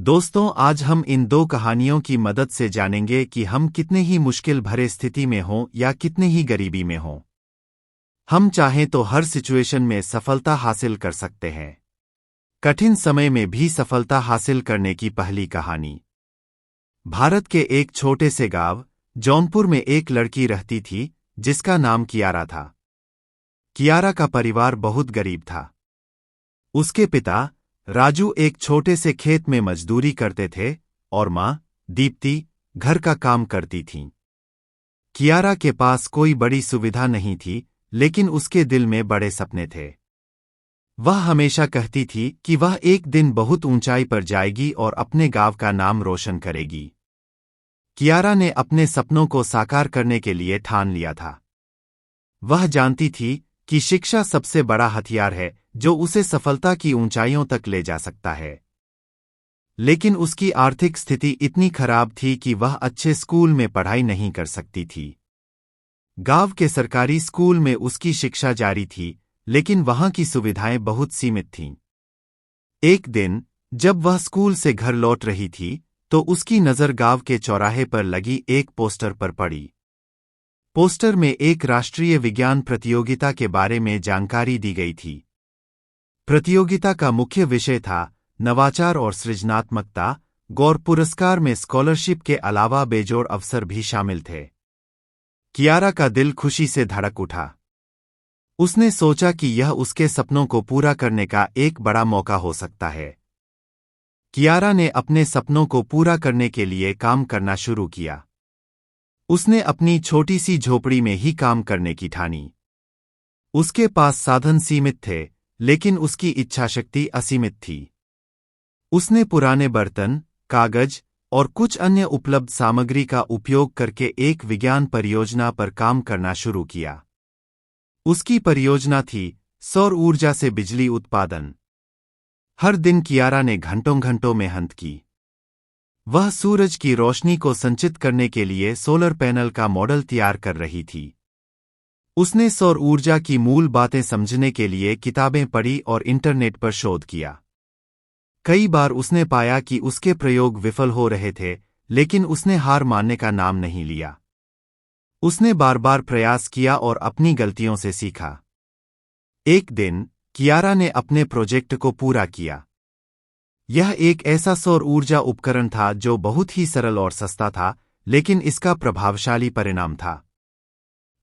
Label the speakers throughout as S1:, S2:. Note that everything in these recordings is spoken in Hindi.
S1: दोस्तों, आज हम इन दो कहानियों की मदद से जानेंगे कि हम कितने ही मुश्किल भरे स्थिति में हों या कितने ही गरीबी में हों, हम चाहें तो हर सिचुएशन में सफलता हासिल कर सकते हैं। कठिन समय में भी सफलता हासिल करने की पहली कहानी। भारत के एक छोटे से गांव जौनपुर में एक लड़की रहती थी जिसका नाम कियारा था। कियारा का परिवार बहुत गरीब था। उसके पिता राजू एक छोटे से खेत में मजदूरी करते थे और मां दीप्ति घर का काम करती थीं। कियारा के पास कोई बड़ी सुविधा नहीं थी, लेकिन उसके दिल में बड़े सपने थे। वह हमेशा कहती थी कि वह एक दिन बहुत ऊंचाई पर जाएगी और अपने गांव का नाम रोशन करेगी। कियारा ने अपने सपनों को साकार करने के लिए ठान लिया था। वह जानती थी कि शिक्षा सबसे बड़ा हथियार है जो उसे सफलता की ऊंचाइयों तक ले जा सकता है। लेकिन उसकी आर्थिक स्थिति इतनी खराब थी कि वह अच्छे स्कूल में पढ़ाई नहीं कर सकती थी। गांव के सरकारी स्कूल में उसकी शिक्षा जारी थी, लेकिन वहां की सुविधाएं बहुत सीमित थीं। एक दिन जब वह स्कूल से घर लौट रही थी, तो उसकी नज़र गांव के चौराहे पर लगी एक पोस्टर पर पड़ी। पोस्टर में एक राष्ट्रीय विज्ञान प्रतियोगिता के बारे में जानकारी दी गई थी। प्रतियोगिता का मुख्य विषय था नवाचार और सृजनात्मकता। गौर पुरस्कार में स्कॉलरशिप के अलावा बेजोड़ अवसर भी शामिल थे। कियारा का दिल खुशी से धड़क उठा। उसने सोचा कि यह उसके सपनों को पूरा करने का एक बड़ा मौका हो सकता है। कियारा ने अपने सपनों को पूरा करने के लिए काम करना शुरू किया। उसने अपनी छोटी सी झोपड़ी में ही काम करने की ठानी। उसके पास साधन सीमित थे, लेकिन उसकी इच्छाशक्ति असीमित थी। उसने पुराने बर्तन, कागज और कुछ अन्य उपलब्ध सामग्री का उपयोग करके एक विज्ञान परियोजना पर काम करना शुरू किया। उसकी परियोजना थी सौर ऊर्जा से बिजली उत्पादन। हर दिन कियारा ने घंटों घंटों मेहनत की। वह सूरज की रोशनी को संचित करने के लिए सोलर पैनल का मॉडल तैयार कर रही थी। उसने सौर ऊर्जा की मूल बातें समझने के लिए किताबें पढ़ी और इंटरनेट पर शोध किया। कई बार उसने पाया कि उसके प्रयोग विफल हो रहे थे, लेकिन उसने हार मानने का नाम नहीं लिया। उसने बार बार प्रयास किया और अपनी गलतियों से सीखा। एक दिन कियारा ने अपने प्रोजेक्ट को पूरा किया। यह एक ऐसा सौर ऊर्जा उपकरण था जो बहुत ही सरल और सस्ता था, लेकिन इसका प्रभावशाली परिणाम था।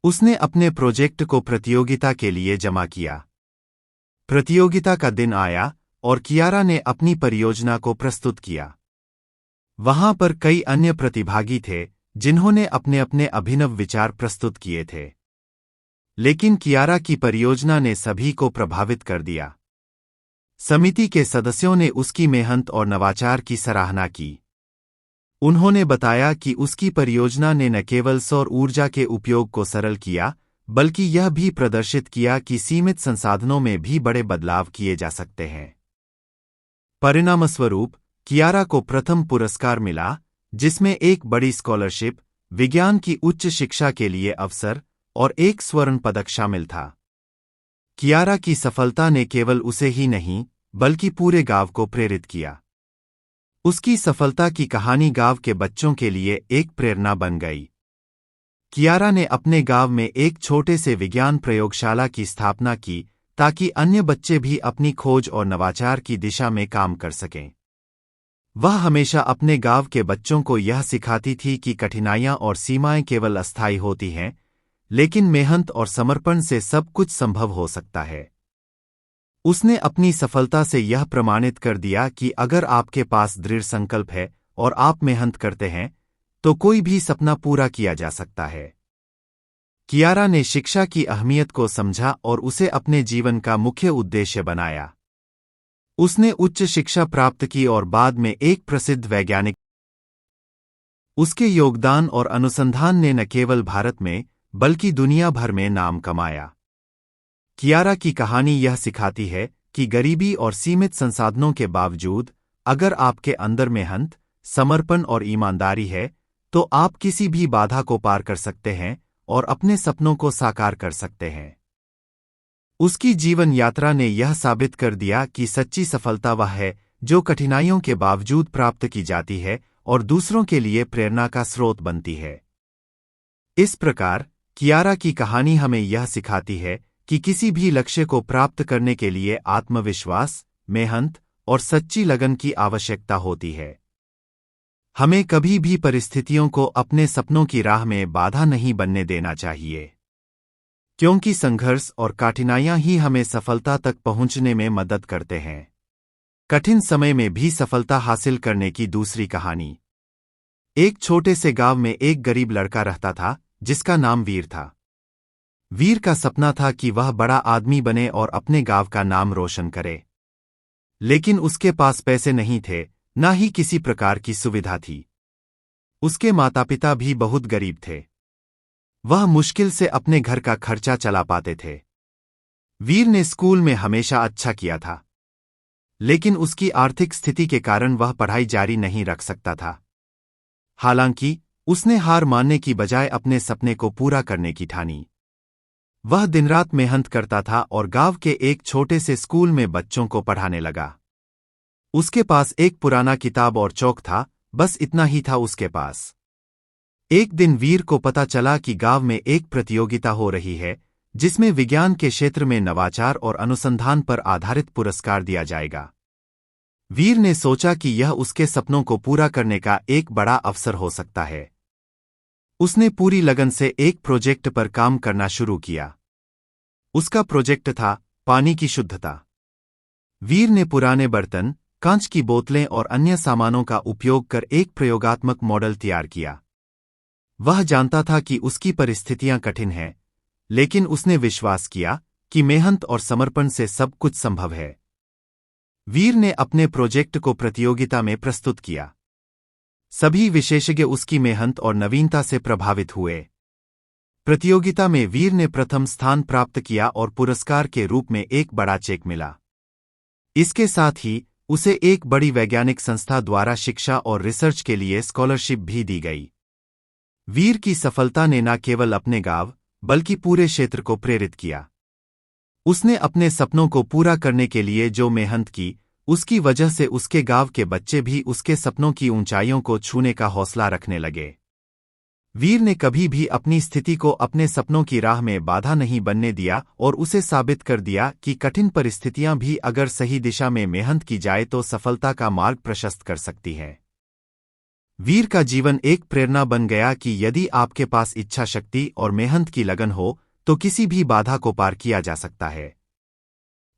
S1: उसने अपने प्रोजेक्ट को प्रतियोगिता के लिए जमा किया। प्रतियोगिता का दिन आया और कियारा ने अपनी परियोजना को प्रस्तुत किया। वहां पर कई अन्य प्रतिभागी थे जिन्होंने अपने अपने अभिनव विचार प्रस्तुत किए थे, लेकिन कियारा की परियोजना ने सभी को प्रभावित कर दिया। समिति के सदस्यों ने उसकी मेहनत और नवाचार की सराहना की। उन्होंने बताया कि उसकी परियोजना ने न केवल सौर ऊर्जा के उपयोग को सरल किया, बल्कि यह भी प्रदर्शित किया कि सीमित संसाधनों में भी बड़े बदलाव किए जा सकते हैं। परिणामस्वरूप कियारा को प्रथम पुरस्कार मिला, जिसमें एक बड़ी स्कॉलरशिप, विज्ञान की उच्च शिक्षा के लिए अवसर और एक स्वर्ण पदक शामिल था। कियारा की सफलता ने केवल उसे ही नहीं, बल्कि पूरे गांव को प्रेरित किया। उसकी सफलता की कहानी गांव के बच्चों के लिए एक प्रेरणा बन गई। कियारा ने अपने गांव में एक छोटे से विज्ञान प्रयोगशाला की स्थापना की ताकि अन्य बच्चे भी अपनी खोज और नवाचार की दिशा में काम कर सकें। वह हमेशा अपने गांव के बच्चों को यह सिखाती थी कि कठिनाइयां और सीमाएं केवल अस्थायी होती हैं, लेकिन मेहनत और समर्पण से सब कुछ संभव हो सकता है। उसने अपनी सफलता से यह प्रमाणित कर दिया कि अगर आपके पास दृढ़ संकल्प है और आप मेहनत करते हैं, तो कोई भी सपना पूरा किया जा सकता है। कियारा ने शिक्षा की अहमियत को समझा और उसे अपने जीवन का मुख्य उद्देश्य बनाया। उसने उच्च शिक्षा प्राप्त की और बाद में एक प्रसिद्ध वैज्ञानिक। उसके योगदान और अनुसंधान ने न केवल भारत में, बल्कि दुनिया भर में नाम कमाया। कियारा की कहानी यह सिखाती है कि गरीबी और सीमित संसाधनों के बावजूद अगर आपके अंदर मेहनत, समर्पण और ईमानदारी है, तो आप किसी भी बाधा को पार कर सकते हैं और अपने सपनों को साकार कर सकते हैं। उसकी जीवन यात्रा ने यह साबित कर दिया कि सच्ची सफलता वह है जो कठिनाइयों के बावजूद प्राप्त की जाती है और दूसरों के लिए प्रेरणा का स्रोत बनती है। इस प्रकार कियारा की कहानी हमें यह सिखाती है कि किसी भी लक्ष्य को प्राप्त करने के लिए आत्मविश्वास, मेहनत और सच्ची लगन की आवश्यकता होती है। हमें कभी भी परिस्थितियों को अपने सपनों की राह में बाधा नहीं बनने देना चाहिए, क्योंकि संघर्ष और कठिनाइयां ही हमें सफलता तक पहुंचने में मदद करते हैं। कठिन समय में भी सफलता हासिल करने की दूसरी कहानी। एक छोटे से गांव में एक गरीब लड़का रहता था जिसका नाम वीर था। वीर का सपना था कि वह बड़ा आदमी बने और अपने गांव का नाम रोशन करे, लेकिन उसके पास पैसे नहीं थे, न ही किसी प्रकार की सुविधा थी। उसके माता पिता भी बहुत गरीब थे। वह मुश्किल से अपने घर का खर्चा चला पाते थे। वीर ने स्कूल में हमेशा अच्छा किया था, लेकिन उसकी आर्थिक स्थिति के कारण वह पढ़ाई जारी नहीं रख सकता था। हालांकि उसने हार मानने की बजाय अपने सपने को पूरा करने की ठानी। वह दिन-रात मेहनत करता था और गांव के एक छोटे से स्कूल में बच्चों को पढ़ाने लगा। उसके पास एक पुराना किताब और चौक था, बस इतना ही था उसके पास। एक दिन वीर को पता चला कि गांव में एक प्रतियोगिता हो रही है जिसमें विज्ञान के क्षेत्र में नवाचार और अनुसंधान पर आधारित पुरस्कार दिया जाएगा। वीर ने सोचा कि यह उसके सपनों को पूरा करने का एक बड़ा अवसर हो सकता है। उसने पूरी लगन से एक प्रोजेक्ट पर काम करना शुरू किया। उसका प्रोजेक्ट था पानी की शुद्धता। वीर ने पुराने बर्तन, कांच की बोतलें और अन्य सामानों का उपयोग कर एक प्रयोगात्मक मॉडल तैयार किया। वह जानता था कि उसकी परिस्थितियां कठिन हैं, लेकिन उसने विश्वास किया कि मेहनत और समर्पण से सब कुछ संभव है। वीर ने अपने प्रोजेक्ट को प्रतियोगिता में प्रस्तुत किया। सभी विशेषज्ञ उसकी मेहनत और नवीनता से प्रभावित हुए। प्रतियोगिता में वीर ने प्रथम स्थान प्राप्त किया और पुरस्कार के रूप में एक बड़ा चेक मिला। इसके साथ ही उसे एक बड़ी वैज्ञानिक संस्था द्वारा शिक्षा और रिसर्च के लिए स्कॉलरशिप भी दी गई। वीर की सफलता ने न केवल अपने गांव बल्कि पूरे क्षेत्र को प्रेरित किया। उसने अपने सपनों को पूरा करने के लिए जो मेहनत की, उसकी वजह से उसके गांव के बच्चे भी उसके सपनों की ऊंचाइयों को छूने का हौसला रखने लगे। वीर ने कभी भी अपनी स्थिति को अपने सपनों की राह में बाधा नहीं बनने दिया और उसे साबित कर दिया कि कठिन परिस्थितियां भी अगर सही दिशा में मेहनत की जाए तो सफलता का मार्ग प्रशस्त कर सकती है। वीर का जीवन एक प्रेरणा बन गया कि यदि आपके पास इच्छा शक्ति और मेहनत की लगन हो तो किसी भी बाधा को पार किया जा सकता है।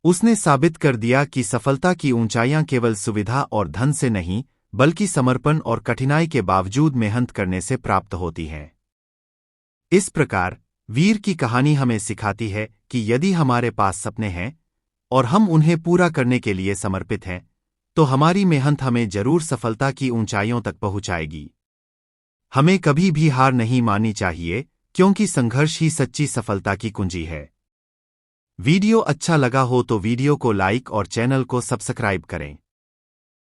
S1: उसने साबित कर दिया कि सफलता की ऊंचाइयां केवल सुविधा और धन से नहीं, बल्कि समर्पण और कठिनाई के बावजूद मेहनत करने से प्राप्त होती हैं। इस प्रकार वीर की कहानी हमें सिखाती है कि यदि हमारे पास सपने हैं और हम उन्हें पूरा करने के लिए समर्पित हैं, तो हमारी मेहनत हमें जरूर सफलता की ऊंचाइयों तक पहुंचाएगी। हमें कभी भी हार नहीं माननी चाहिए, क्योंकि संघर्ष ही सच्ची सफलता की कुंजी है। वीडियो अच्छा लगा हो तो वीडियो को लाइक और चैनल को सब्सक्राइब करें।